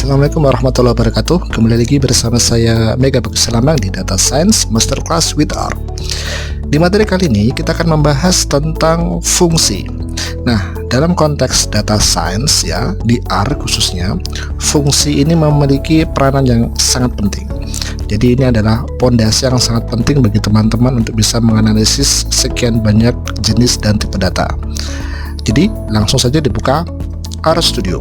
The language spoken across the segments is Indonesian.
Assalamualaikum warahmatullahi wabarakatuh. Kembali lagi bersama saya Mega Bagus Selambang di Data Science Masterclass with R. Di materi kali ini kita akan membahas tentang fungsi. Nah, dalam konteks data science ya, di R khususnya, fungsi ini memiliki peranan yang sangat penting. Jadi ini adalah pondasi yang sangat penting bagi teman-teman untuk bisa menganalisis sekian banyak jenis dan tipe data. Jadi langsung saja dibuka R Studio.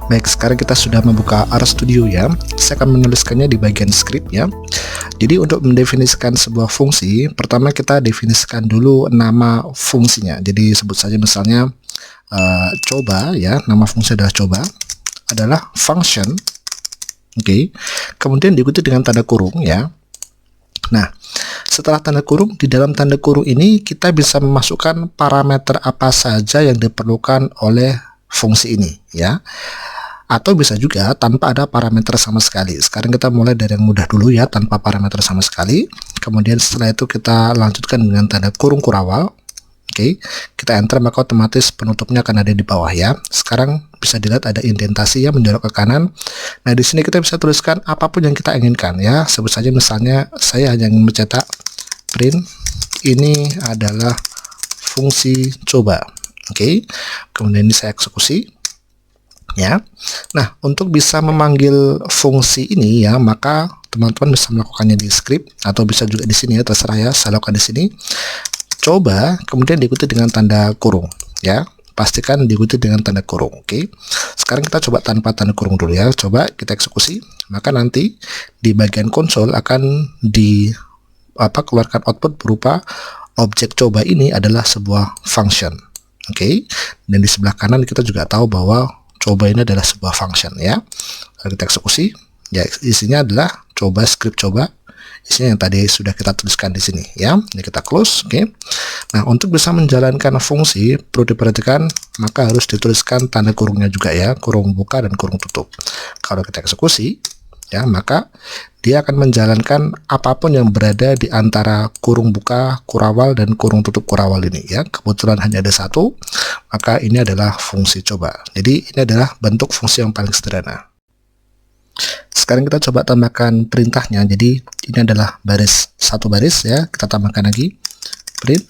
Baik, sekarang kita sudah membuka R Studio ya. Saya akan menuliskannya di bagian script ya. Jadi untuk mendefinisikan sebuah fungsi, pertama kita definisikan dulu nama fungsinya. Jadi sebut saja misalnya coba ya, nama fungsi adalah coba, adalah function. Oke. Kemudian diikuti dengan tanda kurung ya. Nah, setelah tanda kurung, di dalam tanda kurung ini kita bisa memasukkan parameter apa saja yang diperlukan oleh fungsi ini ya. Atau bisa juga tanpa ada parameter sama sekali. Sekarang kita mulai dari yang mudah dulu ya, tanpa parameter sama sekali. Kemudian setelah itu kita lanjutkan dengan tanda kurung kurawal. Oke, kita enter maka otomatis penutupnya akan ada di bawah ya. Sekarang bisa dilihat ada indentasi ya, menjorok ke kanan. Nah, di sini kita bisa tuliskan apapun yang kita inginkan ya. Sebut saja misalnya saya hanya ingin mencetak print ini adalah fungsi coba. Oke, kemudian ini saya eksekusi. Ya, nah untuk bisa memanggil fungsi ini ya, maka teman-teman bisa melakukannya di script atau bisa juga di sini ya, terserah ya. Saya lakukan di sini. Coba, kemudian diikuti dengan tanda kurung ya. Pastikan diikuti dengan tanda kurung. Oke. Sekarang kita coba tanpa tanda kurung dulu ya. Coba kita eksekusi. Maka nanti di bagian konsol akan keluarkan output berupa objek coba ini adalah sebuah function. Oke. Dan di sebelah kanan kita juga tahu bahwa coba ini adalah sebuah function ya. Lalu kita eksekusi ya, isinya adalah coba, script coba, isinya yang tadi sudah kita tuliskan di sini ya. Ini kita close. Oke. Nah, untuk bisa menjalankan fungsi perlu diperhatikan, maka harus dituliskan tanda kurungnya juga ya, kurung buka dan kurung tutup. Kalau kita eksekusi ya, maka dia akan menjalankan apapun yang berada di antara kurung buka kurawal dan kurung tutup kurawal ini ya. Kebetulan hanya ada satu, maka ini adalah fungsi coba. Jadi ini adalah bentuk fungsi yang paling sederhana. Sekarang kita coba tambahkan perintahnya. Jadi ini adalah satu baris ya. Kita tambahkan lagi print.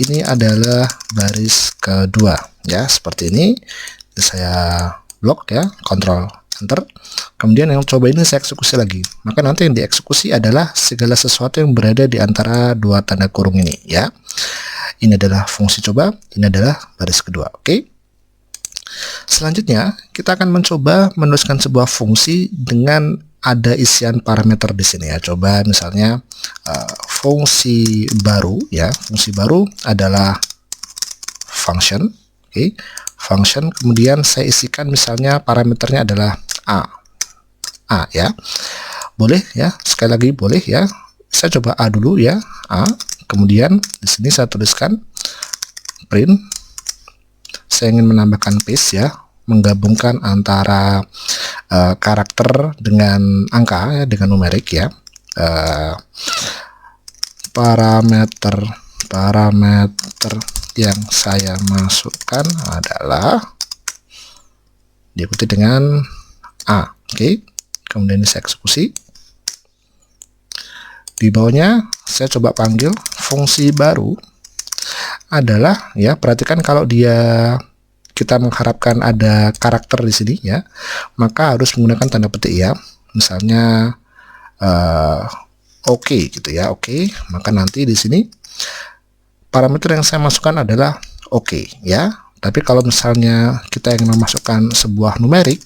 Ini adalah baris kedua ya, seperti ini. Saya blok ya, Ctrl Enter. Kemudian yang coba ini saya eksekusi lagi. Maka nanti yang dieksekusi adalah segala sesuatu yang berada di antara dua tanda kurung ini ya. Ini adalah fungsi coba, ini adalah baris kedua. Oke. Selanjutnya kita akan mencoba menuliskan sebuah fungsi dengan ada isian parameter di sini ya. Coba misalnya fungsi baru ya. Fungsi baru adalah function. Oke. Function, kemudian saya isikan misalnya parameternya adalah A ya. Boleh ya, sekali lagi boleh ya. Saya coba A dulu ya, A. Kemudian di sini saya tuliskan print. Saya ingin menambahkan paste ya, menggabungkan antara karakter dengan angka ya, dengan numerik ya. Parameter yang saya masukkan adalah diikuti dengan A. Oke. Kemudian saya eksekusi. Di bawahnya saya coba panggil fungsi baru adalah ya, perhatikan kalau kita mengharapkan ada karakter di sini ya, maka harus menggunakan tanda petik ya. Misalnya oke gitu ya, oke. Maka nanti di sini parameter yang saya masukkan adalah oke ya. Tapi kalau misalnya kita ingin memasukkan sebuah numerik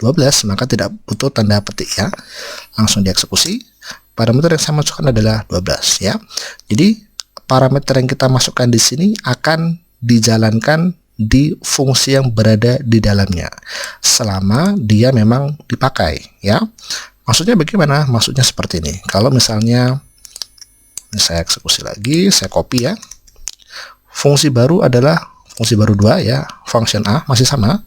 12, maka tidak butuh tanda petik ya. Langsung dieksekusi. Parameter yang saya masukkan adalah 12 ya. Jadi parameter yang kita masukkan di sini akan dijalankan di fungsi yang berada di dalamnya selama dia memang dipakai ya. Maksudnya bagaimana? Maksudnya seperti ini. Kalau misalnya ini saya eksekusi lagi, saya copy ya. Fungsi baru adalah fungsi baru 2 ya, function A masih sama.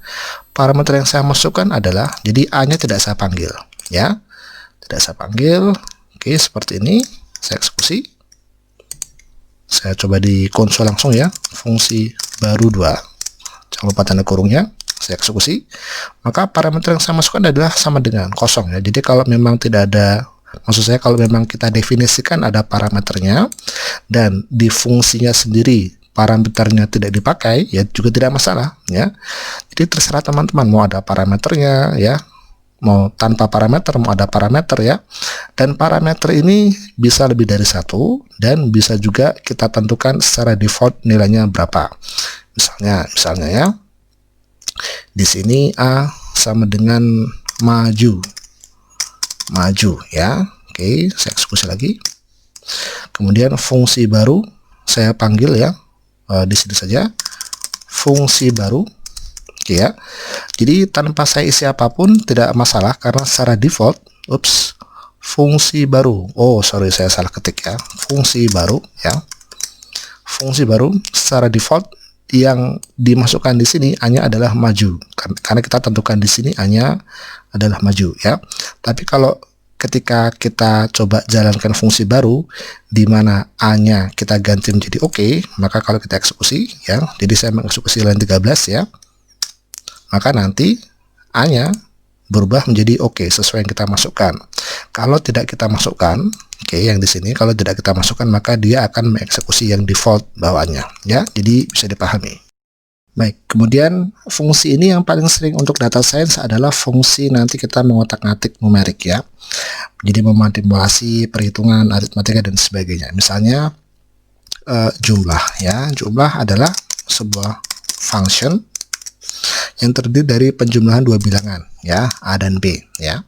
Parameter yang saya masukkan adalah, jadi A-nya tidak saya panggil ya. Tidak saya panggil. Oke, seperti ini. Saya eksekusi. Saya coba di konsol langsung ya, fungsi baru 2. jangan lupa tanda kurungnya, saya eksekusi, maka parameter yang saya masukkan adalah sama dengan kosong ya. Jadi kalau memang tidak ada, maksud saya kalau memang kita definisikan ada parameternya dan di fungsinya sendiri parameternya tidak dipakai, ya juga tidak masalah ya. Jadi terserah teman-teman mau ada parameternya ya, mau tanpa parameter, mau ada parameter ya. Dan parameter ini bisa lebih dari satu dan bisa juga kita tentukan secara default nilainya berapa. Misalnya ya, di sini A sama dengan maju ya. Oke, saya eksekusi lagi. Kemudian fungsi baru saya panggil ya, di sini saja fungsi baru. Oke ya. Jadi tanpa saya isi apapun tidak masalah karena secara default, fungsi baru. Oh, sorry saya salah ketik ya. Fungsi baru ya. Fungsi baru secara default yang dimasukkan di sini hanya adalah maju. Karena kita tentukan di sini hanya adalah maju ya. Tapi kalau ketika kita coba jalankan fungsi baru di mana A-nya kita ganti menjadi oke, maka kalau kita eksekusi ya, jadi saya mengeksekusi line 13 ya, maka nanti A-nya berubah menjadi oke sesuai yang kita masukkan. Kalau tidak kita masukkan, yang di sini kalau tidak kita masukkan maka dia akan mengeksekusi yang default bawaannya ya. Jadi bisa dipahami. Baik, kemudian fungsi ini yang paling sering untuk data science adalah fungsi nanti kita mengotak-ngatik numerik ya. Jadi memanipulasi perhitungan, aritmatika dan sebagainya. Misalnya jumlah ya. Jumlah adalah sebuah function yang terdiri dari penjumlahan dua bilangan ya, A dan B ya.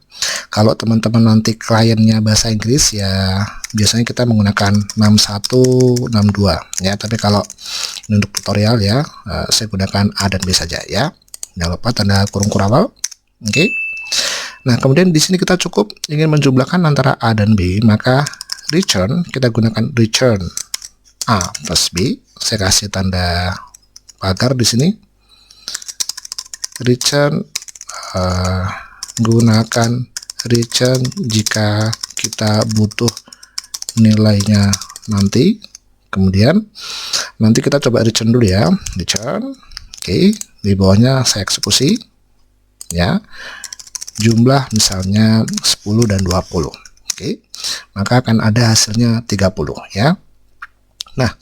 Kalau teman-teman nanti kliennya bahasa Inggris ya biasanya kita menggunakan 6162 ya, tapi kalau ini untuk tutorial ya, saya gunakan A dan B saja ya. Jangan lupa tanda kurung kurawal. Oke. Nah, kemudian di sini kita cukup ingin menjumlahkan antara A dan B, maka return kita gunakan return A plus B. Saya kasih tanda pagar di sini. Return gunakan return jika kita butuh nilainya nanti. Kemudian nanti kita coba return dulu ya, return. Oke, di bawahnya saya eksekusi ya, jumlah misalnya 10 dan 20. Oke, maka akan ada hasilnya 30 ya. Nah,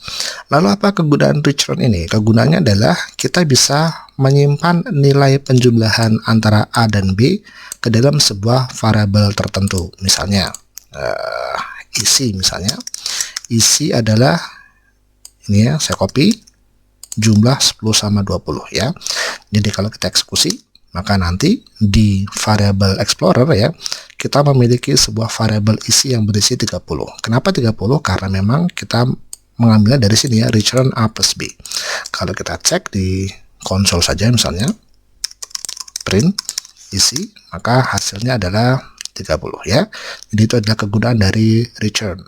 lalu apa kegunaan return ini? Kegunaannya adalah kita bisa menyimpan nilai penjumlahan antara A dan B ke dalam sebuah variabel tertentu. Misalnya isi, misalnya isi adalah ini ya, saya copy jumlah 10 sama 20 ya. Jadi kalau kita eksekusi, maka nanti di variabel explorer ya, kita memiliki sebuah variabel isi yang berisi 30. Kenapa 30? Karena memang kita mengambilnya dari sini ya, return A plus B. Kalau kita cek di konsol saja misalnya, print isi, maka hasilnya adalah 30 ya. Jadi itu adalah kegunaan dari return.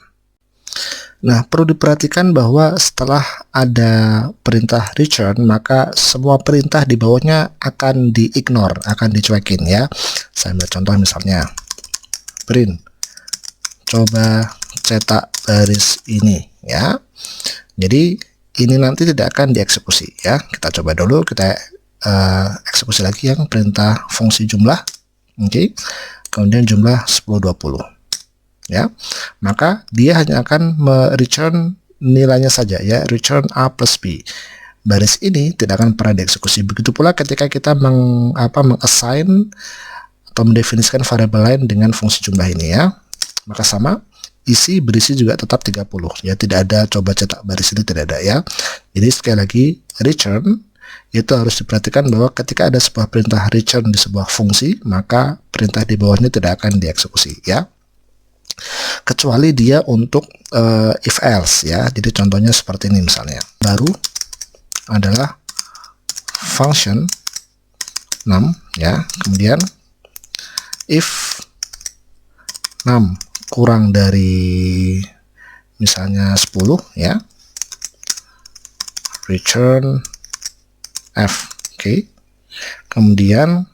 Nah, perlu diperhatikan bahwa setelah ada perintah return, maka semua perintah di bawahnya akan di-ignore, akan dicuekin ya. Saya ambil contoh misalnya, print, coba cetak baris ini ya. Jadi ini nanti tidak akan dieksekusi ya. Kita coba dulu, kita eksekusi lagi yang perintah fungsi jumlah. Oke. Kemudian jumlah 1020 ya. Maka dia hanya akan return nilainya saja ya, return A plus B. Baris ini tidak akan pernah dieksekusi. Begitu pula ketika kita mengassign atau mendefinisikan variabel lain dengan fungsi jumlah ini ya. Maka sama, isi berisi juga tetap 30 ya, tidak ada coba cetak baris ini, tidak ada ya. Jadi sekali lagi, return itu harus diperhatikan bahwa ketika ada sebuah perintah return di sebuah fungsi, maka perintah di bawahnya tidak akan dieksekusi ya, kecuali dia untuk if else ya. Jadi contohnya seperti ini misalnya, baru adalah function num ya, kemudian if num kurang dari misalnya 10 ya, return F. Oke. Kemudian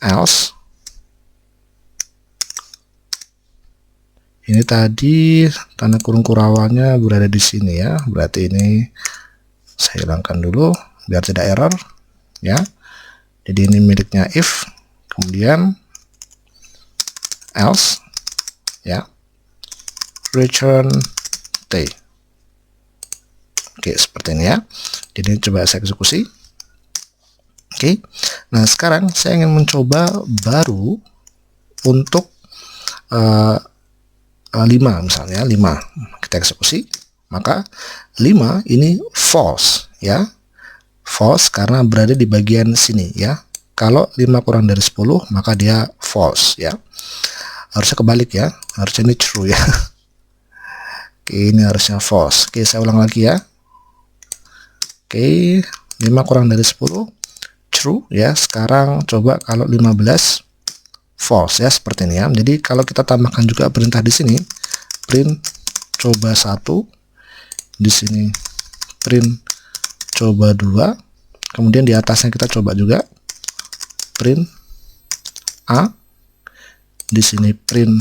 else, ini tadi tanda kurung kurawalnya berada di sini ya, berarti ini Saya hilangkan dulu biar tidak error ya. Jadi ini miliknya if, kemudian else ya, return t. Oke, seperti ini ya. Jadi coba saya eksekusi. Oke, nah sekarang saya ingin mencoba baru untuk 5 misalnya, 5 kita eksekusi, maka 5 ini false ya, false karena berada di bagian sini ya. Kalau 5 kurang dari 10 maka dia false ya, harusnya kebalik ya, harusnya ini true ya. Oke, ini harusnya false. Oke, saya ulang lagi ya. Oke, 5 kurang dari 10 true ya. Sekarang coba kalau 15 false ya, seperti ini ya. Jadi kalau kita tambahkan juga perintah di sini, print coba 1, di sini print coba 2, kemudian di atasnya kita coba juga print A, di sini print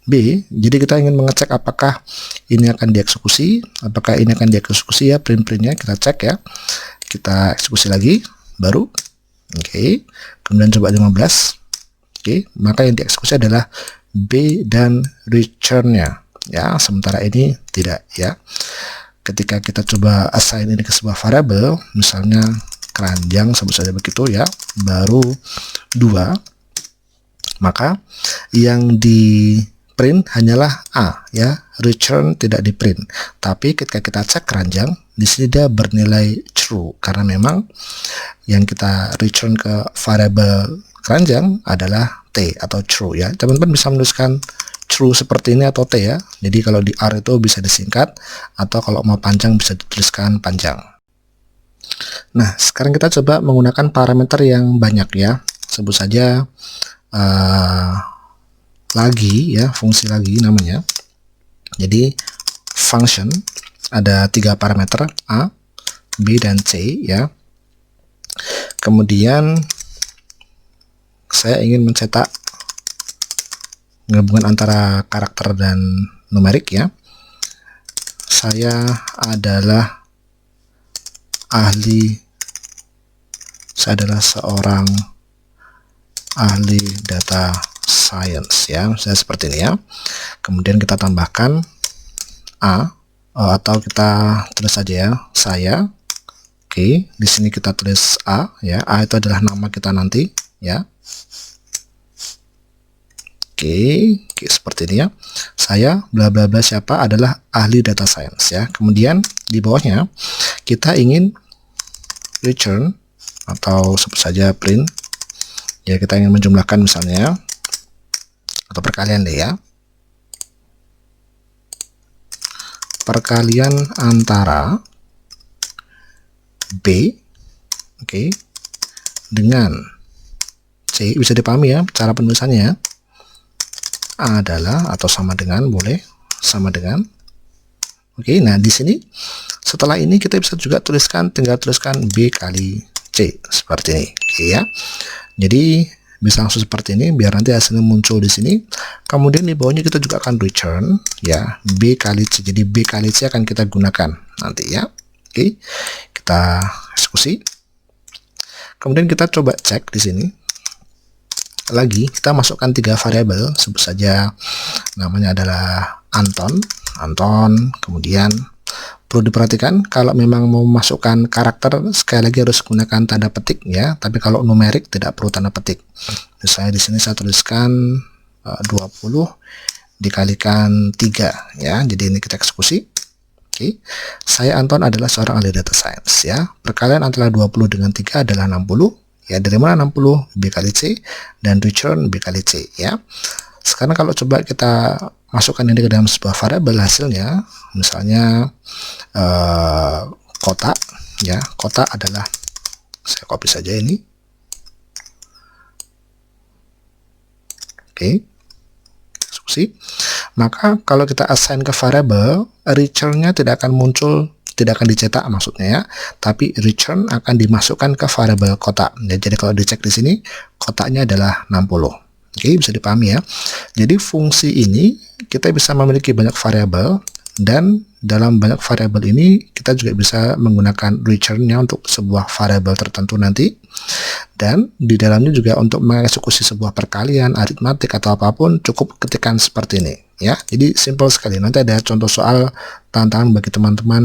B. Jadi kita ingin mengecek apakah ini akan dieksekusi, apakah ini akan dieksekusi ya, printnya kita cek ya. Kita eksekusi lagi baru. Oke, kemudian coba 15. Oke, maka yang dieksekusi adalah B dan return-nya ya, sementara ini tidak ya. Ketika kita coba assign ini ke sebuah variable, misalnya keranjang, sebut saja begitu ya, baru 2, maka yang di print hanyalah A ya, return tidak di print. Tapi ketika kita cek keranjang, di sini dia bernilai true karena memang yang kita return ke variable keranjang adalah T atau true ya. Teman-teman bisa menuliskan true seperti ini atau T ya. Jadi kalau di R itu bisa disingkat, atau kalau mau panjang bisa dituliskan panjang. Nah, sekarang kita coba menggunakan parameter yang banyak ya. Sebut saja lagi ya, fungsi lagi namanya. Jadi function ada 3 parameter A, B dan C ya. Kemudian saya ingin mencetak gabungan antara karakter dan numerik ya. Saya adalah seorang ahli data science ya, saya seperti ini ya. Kemudian kita tambahkan A, atau kita tulis saja ya, saya. Oke, di sini kita tulis A ya, A itu adalah nama kita nanti ya. Oke, seperti ini ya. Saya bla bla bla siapa adalah ahli data science ya. Kemudian di bawahnya kita ingin return atau sebut saja print ya, kita ingin menjumlahkan misalnya atau perkalian deh ya, perkalian antara B dengan C. Bisa dipahami ya cara penulisannya, adalah atau sama dengan, boleh sama dengan. Nah di sini setelah ini kita bisa juga tinggal tuliskan B kali C seperti ini ya. Jadi bisa langsung seperti ini biar nanti hasilnya muncul di sini. Kemudian di bawahnya kita juga akan return ya, B kali C. Jadi B kali C akan kita gunakan nanti ya. Kita eksekusi. Kemudian kita coba cek di sini. Lagi kita masukkan 3 variabel, sebut saja namanya adalah Anton. Kemudian perlu diperhatikan kalau memang mau memasukkan karakter, sekali lagi harus gunakan tanda petik ya, tapi kalau numerik tidak perlu tanda petik. Misalnya di sini saya tuliskan 20 dikalikan 3 ya. Jadi ini kita eksekusi. Saya Anton adalah seorang ahli data science ya. Perkalian antara 20 dengan 3 adalah 60 ya. Dari mana 60? B kali C, dan return B kali C ya. Sekarang kalau coba kita masukkan ini ke dalam sebuah variabel, hasilnya misalnya kota ya. Kota adalah, saya copy saja ini. Eksekusi. Maka kalau kita assign ke variabel, return-nya tidak akan muncul, tidak akan dicetak maksudnya ya, tapi return akan dimasukkan ke variabel kota ya. Jadi kalau dicek di sini kotaknya adalah 60. Bisa dipahami ya. Jadi fungsi ini kita bisa memiliki banyak variabel, Dan dalam banyak variabel ini kita juga bisa menggunakan return-nya untuk sebuah variabel tertentu nanti. Dan di dalamnya juga untuk mengeksekusi sebuah perkalian, aritmatik atau apapun cukup ketikkan seperti ini ya. Jadi simple sekali. Nanti ada contoh soal tantangan bagi teman-teman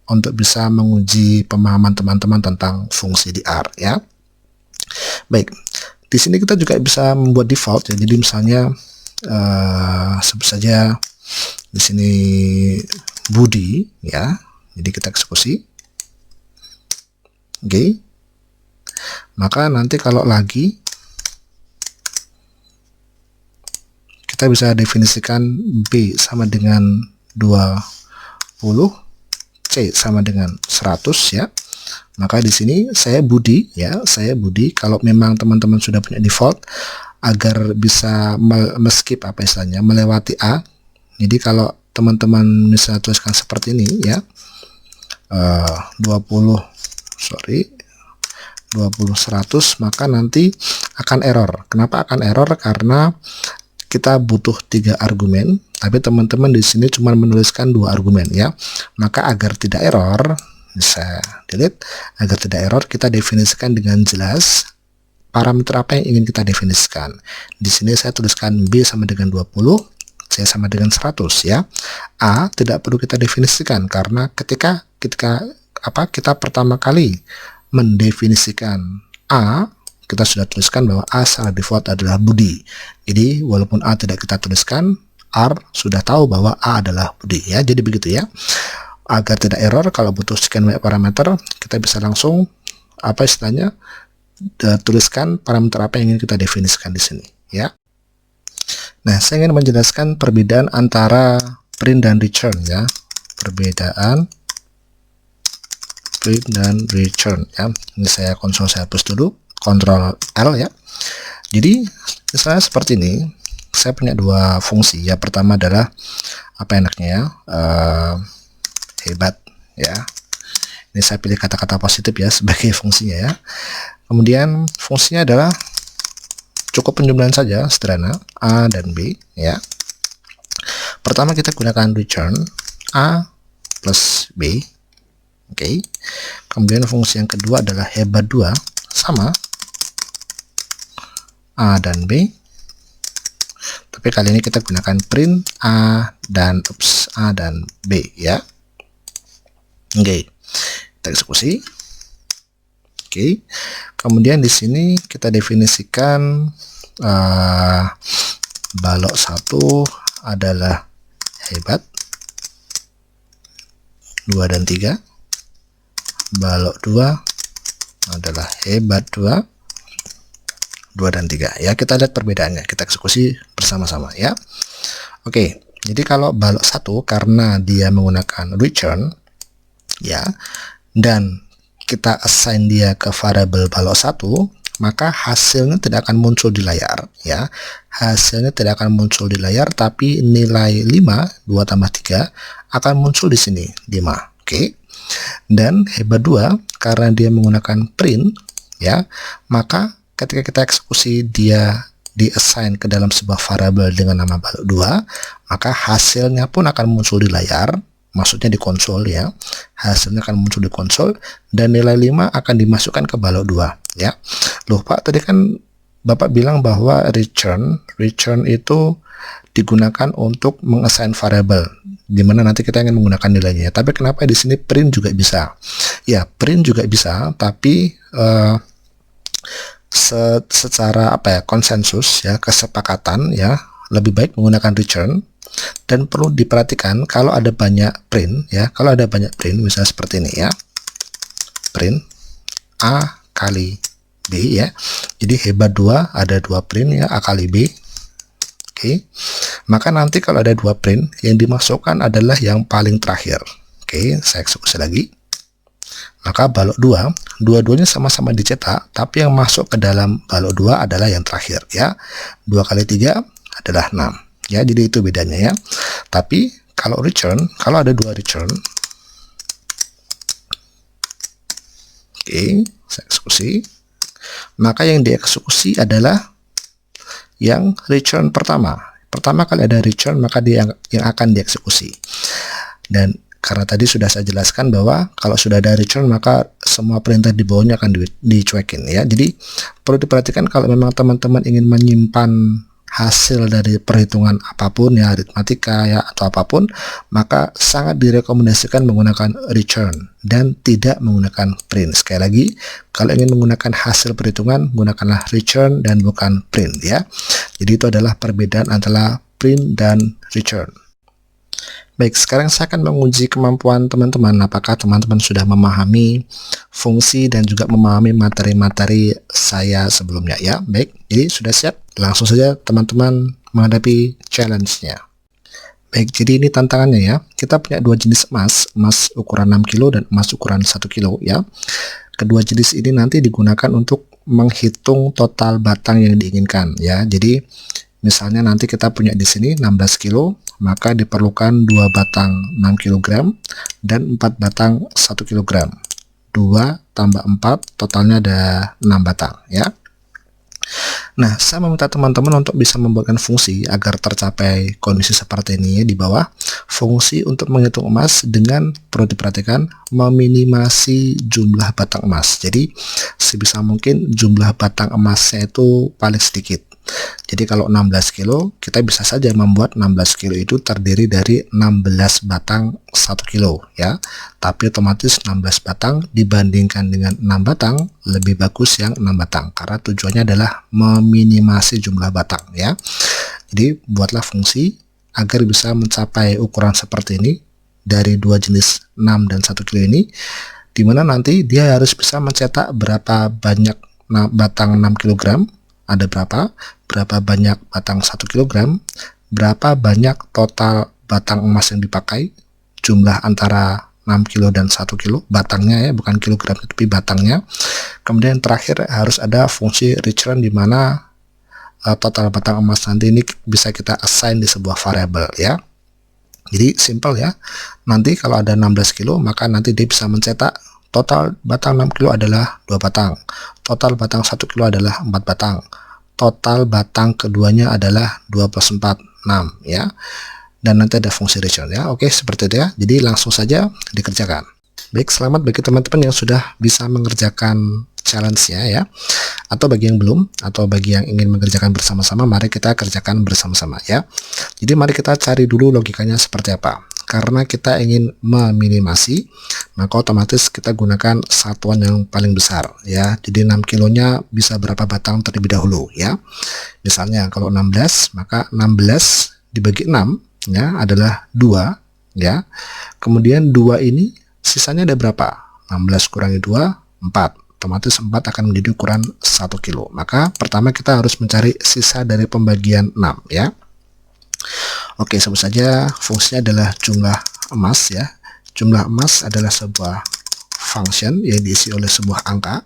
untuk bisa menguji pemahaman teman-teman tentang fungsi di R ya. Baik, di sini kita juga bisa membuat default ya. Jadi misalnya sebut saja di sini Budi ya. Jadi kita eksekusi. Oke. Maka nanti kalau lagi kita bisa definisikan B sama dengan 20, C sama dengan 100 ya. Maka di sini saya Budi ya, saya Budi. Kalau memang teman-teman sudah punya default agar bisa meskip apa istilahnya, melewati A. Jadi kalau teman-teman misalnya tuliskan seperti ini ya, 20 100, maka nanti akan error. Kenapa akan error? Karena kita butuh 3 argumen, tapi teman-teman di sini cuma menuliskan 2 argumen ya. Maka agar tidak error, bisa delete. Agar tidak error, kita definisikan dengan jelas parameter apa yang ingin kita definisikan. Di sini saya tuliskan B sama dengan 20, C sama dengan 100 ya. A tidak perlu kita definisikan karena ketika kita pertama kali mendefinisikan A, kita sudah tuliskan bahwa A secara default adalah Budi. Jadi walaupun A tidak kita tuliskan, R sudah tahu bahwa A adalah Budi ya. Jadi begitu ya. Agar tidak error, kalau butuh sekian banyak parameter, kita bisa langsung apa istilahnya tuliskan parameter apa yang ingin kita definisikan di sini ya. Nah, saya ingin menjelaskan perbedaan antara print dan return ya. Perbedaan print dan return ya. Ini saya konsol, saya hapus dulu, Ctrl L ya. Jadi misalnya seperti ini, saya punya 2 fungsi ya. Pertama adalah apa enaknya ya, hebat ya. Ini saya pilih kata-kata positif ya sebagai fungsinya ya. Kemudian fungsinya adalah cukup penjumlahan saja, sederhana, A dan B ya. Pertama kita gunakan return A plus B. Oke. Kemudian fungsi yang kedua adalah hebat 2 sama A dan B. Tapi kali ini kita gunakan print A dan B ya. Oke. Kita eksekusi. Oke. Kemudian di sini kita definisikan balok 1 adalah hebat, 2 dan 3. Balok 2 adalah hebat 2 dan 3 ya. Kita lihat perbedaannya, kita eksekusi bersama-sama ya. Oke, jadi kalau balok 1 karena dia menggunakan return ya, dan kita assign dia ke variabel balok 1, maka hasilnya tidak akan muncul di layar ya. Hasilnya tidak akan muncul di layar, tapi nilai 5 2 tambah 3 akan muncul di sini 5. Oke. Dan hebat 2 karena dia menggunakan print ya, maka ketika kita eksekusi dia di-assign ke dalam sebuah variabel dengan nama balok 2, maka hasilnya pun akan muncul di layar, maksudnya di konsol ya. Hasilnya akan muncul di konsol dan nilai 5 akan dimasukkan ke balok 2 ya. Loh Pak, tadi kan Bapak bilang bahwa return itu digunakan untuk mengassign variabel di mana nanti kita ingin menggunakan nilainya. Tapi kenapa di sini print juga bisa? Ya, print juga bisa, tapi secara konsensus ya, kesepakatan ya, lebih baik menggunakan return. Dan perlu diperhatikan kalau ada banyak print ya, kalau ada banyak print misalnya seperti ini ya, print A kali B ya. Jadi hebat 2 ada 2 print ya, A kali B. Oke. Maka nanti kalau ada 2 print, yang dimasukkan adalah yang paling terakhir. Oke, saya eksekusi lagi. Maka balok 2, dua-duanya sama-sama dicetak, tapi yang masuk ke dalam balok 2 adalah yang terakhir ya. 2 kali 3 adalah 6. Ya, jadi itu bedanya ya. Tapi kalau return, kalau ada 2 return, oke, saya eksekusi, maka yang dieksekusi adalah yang return pertama. Pertama kali ada return, maka dia yang akan dieksekusi. Dan karena tadi sudah saya jelaskan bahwa kalau sudah ada return maka semua perintah di bawahnya akan dicuekin ya. Jadi perlu diperhatikan kalau memang teman-teman ingin menyimpan hasil dari perhitungan apapun ya, aritmatika ya atau apapun, maka sangat direkomendasikan menggunakan return dan tidak menggunakan print. Sekali lagi, kalau ingin menggunakan hasil perhitungan, gunakanlah return dan bukan print ya. Jadi itu adalah perbedaan antara print dan return. Baik, sekarang saya akan menguji kemampuan teman-teman. Apakah teman-teman sudah memahami fungsi dan juga memahami materi-materi saya sebelumnya ya? Baik, jadi sudah siap? Langsung saja teman-teman menghadapi challenge-nya. Baik, jadi ini tantangannya ya. Kita punya dua jenis emas, emas ukuran 6 kilo dan emas ukuran 1 kilo ya. Kedua jenis ini nanti digunakan untuk menghitung total batang yang diinginkan ya. Jadi misalnya nanti kita punya di sini 16 kilo, maka diperlukan 2 batang 6 kg dan 4 batang 1 kg. 2 tambah 4 totalnya ada 6 batang ya. Nah, saya meminta teman-teman untuk bisa membuatkan fungsi agar tercapai kondisi seperti ini di bawah. Fungsi untuk menghitung emas dengan, perlu diperhatikan, meminimasi jumlah batang emas. Jadi sebisa mungkin jumlah batang emasnya itu paling sedikit. Jadi kalau 16 kilo, kita bisa saja membuat 16 kilo itu terdiri dari 16 batang 1 kilo ya. Tapi otomatis 16 batang dibandingkan dengan 6 batang lebih bagus yang 6 batang karena tujuannya adalah meminimasi jumlah batang ya. Jadi buatlah fungsi agar bisa mencapai ukuran seperti ini dari dua jenis 6 dan 1 kilo ini, dimana nanti dia harus bisa mencetak berapa banyak batang 6 kg, ada berapa banyak batang 1 kg, berapa banyak total batang emas yang dipakai, jumlah antara 6 kilo dan 1 kilo, batangnya ya, bukan kilogram tapi batangnya. Kemudian terakhir harus ada fungsi return di mana total batang emas nanti ini bisa kita assign di sebuah variabel ya. Jadi simple ya. Nanti kalau ada 16 kilo maka nanti dia bisa mencetak total batang 6 kilo adalah 2 batang, total batang 1 kilo adalah 4 batang, total batang keduanya adalah 2 plus 4, 6 ya. Dan nanti ada fungsi return ya. Oke, seperti itu ya. Jadi langsung saja dikerjakan. Baik, selamat bagi teman-teman yang sudah bisa mengerjakan challenge-nya ya. Atau bagi yang belum, atau bagi yang ingin mengerjakan bersama-sama, mari kita kerjakan bersama-sama ya. Jadi mari kita cari dulu logikanya seperti apa. Karena kita ingin meminimasi, maka otomatis kita gunakan satuan yang paling besar ya. Jadi 6 kilonya bisa berapa batang terlebih dahulu ya. Misalnya kalau 16, maka 16 dibagi 6 ya adalah 2 ya. Kemudian 2 ini sisanya ada berapa? 16 kurangi 2, 4. Otomatis 4 akan menjadi ukuran 1 kilo. Maka pertama kita harus mencari sisa dari pembagian 6 ya. Oke, sebut saja fungsinya adalah jumlah emas ya. Jumlah emas adalah sebuah function yang diisi oleh sebuah angka.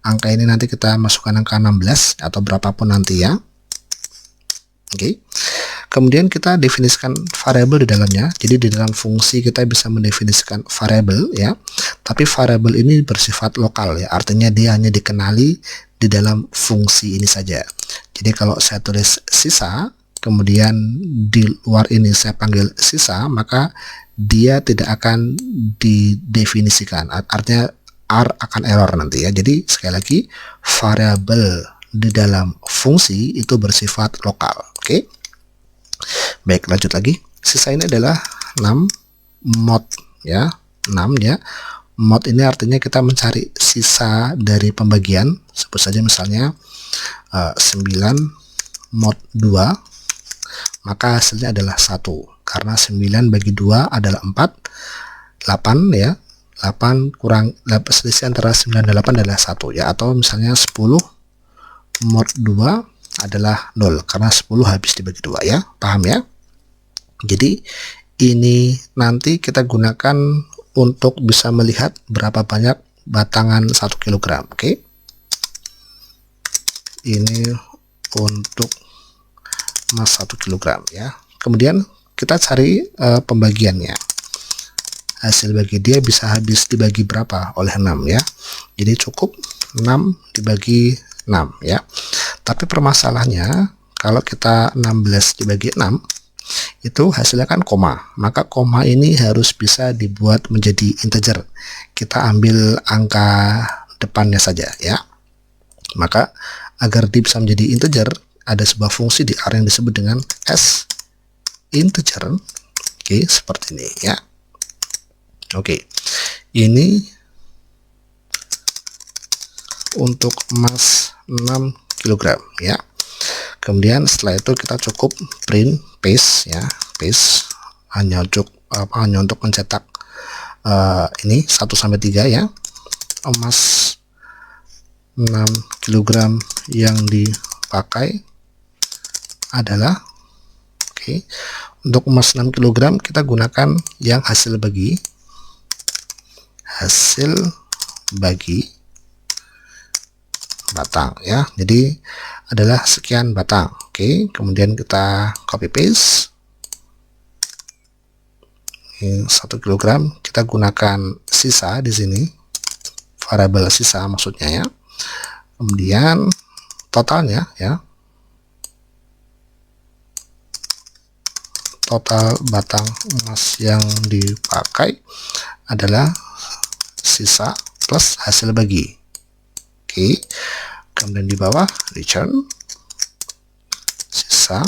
Angka ini nanti kita masukkan angka 16 atau berapapun nanti ya. Oke. Kemudian kita definisikan variabel di dalamnya. Jadi di dalam fungsi kita bisa mendefinisikan variabel ya. Tapi variabel ini bersifat lokal ya. Artinya dia hanya dikenali di dalam fungsi ini saja. Jadi kalau saya tulis sisa, kemudian di luar ini saya panggil sisa, maka dia tidak akan didefinisikan. Artinya R akan error nanti ya. Jadi sekali lagi, variabel di dalam fungsi itu bersifat lokal. Oke. Baik, lanjut lagi. Sisa ini adalah 6 mod ya. 6 ya. Mod ini artinya kita mencari sisa dari pembagian. Sebut saja misalnya 9 mod 2, maka hasilnya adalah 1. Karena 9 bagi 2 adalah 4. 8 ya. 8 kurang selisih antara 9 dan 8 adalah 1 ya. Atau misalnya 10 mod 2 adalah 0 karena 10 habis dibagi 2 ya. Paham ya? Jadi ini nanti kita gunakan untuk bisa melihat berapa banyak batangan 1 kg. Oke. Ini untuk emas 1 kg ya. Kemudian kita cari pembagiannya. Hasil bagi dia bisa habis dibagi berapa oleh 6 ya. Jadi cukup 6 dibagi 6 ya. Tapi permasalahannya kalau kita 16 dibagi 6 itu hasilnya kan koma, maka koma ini harus bisa dibuat menjadi integer. Kita ambil angka depannya saja ya. Maka agar dia bisa menjadi integer, ada sebuah fungsi di R yang disebut dengan s integer. Oke, seperti ini ya. Oke, ini untuk emas 6 kg ya. Kemudian setelah itu kita cukup print paste ya, paste hanya untuk mencetak ini 1 sampai 3 ya. Emas 6 kg yang dipakai adalah untuk emas 6 kg kita gunakan yang hasil bagi batang ya. Jadi adalah sekian batang. Oke, kemudian kita copy paste. Ini 1 kg, kita gunakan sisa di sini, variabel sisa maksudnya ya. Kemudian totalnya ya, total batang emas yang dipakai adalah sisa plus hasil bagi. Oke, kemudian di bawah return sisa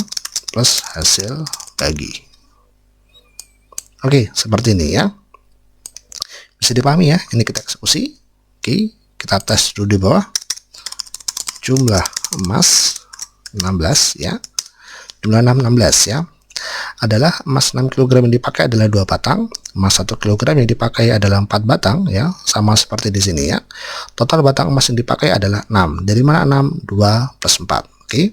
plus hasil bagi. Oke, seperti ini ya, bisa dipahami ya. Ini kita eksekusi. Oke, kita tes dulu di bawah. Jumlah emas 16 ya, jumlah 16 ya, adalah emas 6 kg yang dipakai adalah 2 batang, emas 1 kg yang dipakai adalah 4 batang ya, sama seperti di sini ya. Total batang emas yang dipakai adalah 6. Dari mana 6? 2 plus 4. Oke.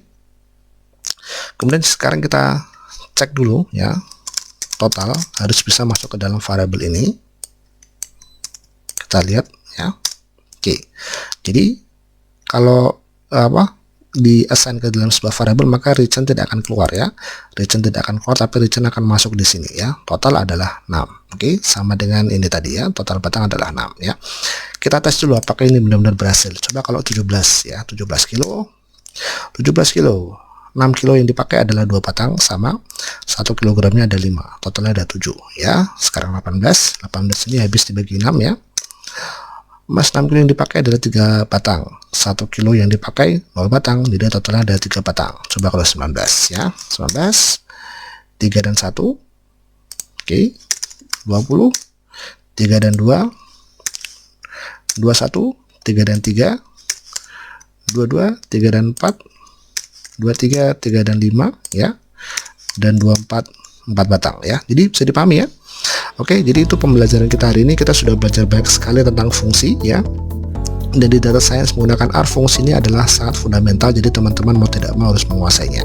Kemudian sekarang kita cek dulu ya. Total harus bisa masuk ke dalam variabel ini. Kita lihat ya. Oke. Jadi kalau di assign ke dalam sebuah variabel, maka return tidak akan keluar ya. Return tidak akan keluar, tapi return akan masuk di sini ya. Total adalah 6. Oke, sama dengan ini tadi ya. Total batang adalah 6 ya. Kita tes dulu apakah ini benar-benar berhasil. Coba kalau 17 ya, 17 kilo. 17 kilo. 6 kilo yang dipakai adalah 2 batang, sama 1 kilogramnya ada 5. Totalnya ada 7 ya. Sekarang 18. 18 ini habis dibagi 6 ya. Emas 6 kilo yang dipakai adalah 3 batang, 1 kilo yang dipakai 0 batang, jadi totalnya ada 3 batang. Coba kalau 19 ya, 19, 3 dan 1, oke, 20, 3 dan 2, 21, 3 dan 3, 22, 3 dan 4, 23, 3 dan 5 ya, dan 24, 4 batang ya. Jadi bisa dipahami ya. Oke, jadi itu pembelajaran kita hari ini. Kita sudah belajar banyak sekali tentang fungsi ya. Dan di data science menggunakan R, fungsi ini adalah sangat fundamental. Jadi teman-teman mau tidak mau harus menguasainya.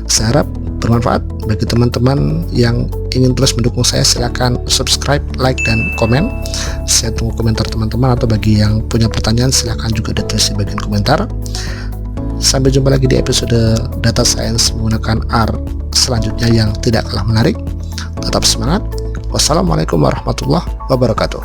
Saya harap bermanfaat bagi teman-teman yang ingin terus mendukung saya. Silahkan subscribe, like, dan komen. Saya tunggu komentar teman-teman. Atau bagi yang punya pertanyaan, silahkan juga ditulis di bagian komentar. Sampai jumpa lagi di episode data science menggunakan R selanjutnya yang tidak kalah menarik. Tetap semangat. Wassalamualaikum warahmatullahi wabarakatuh.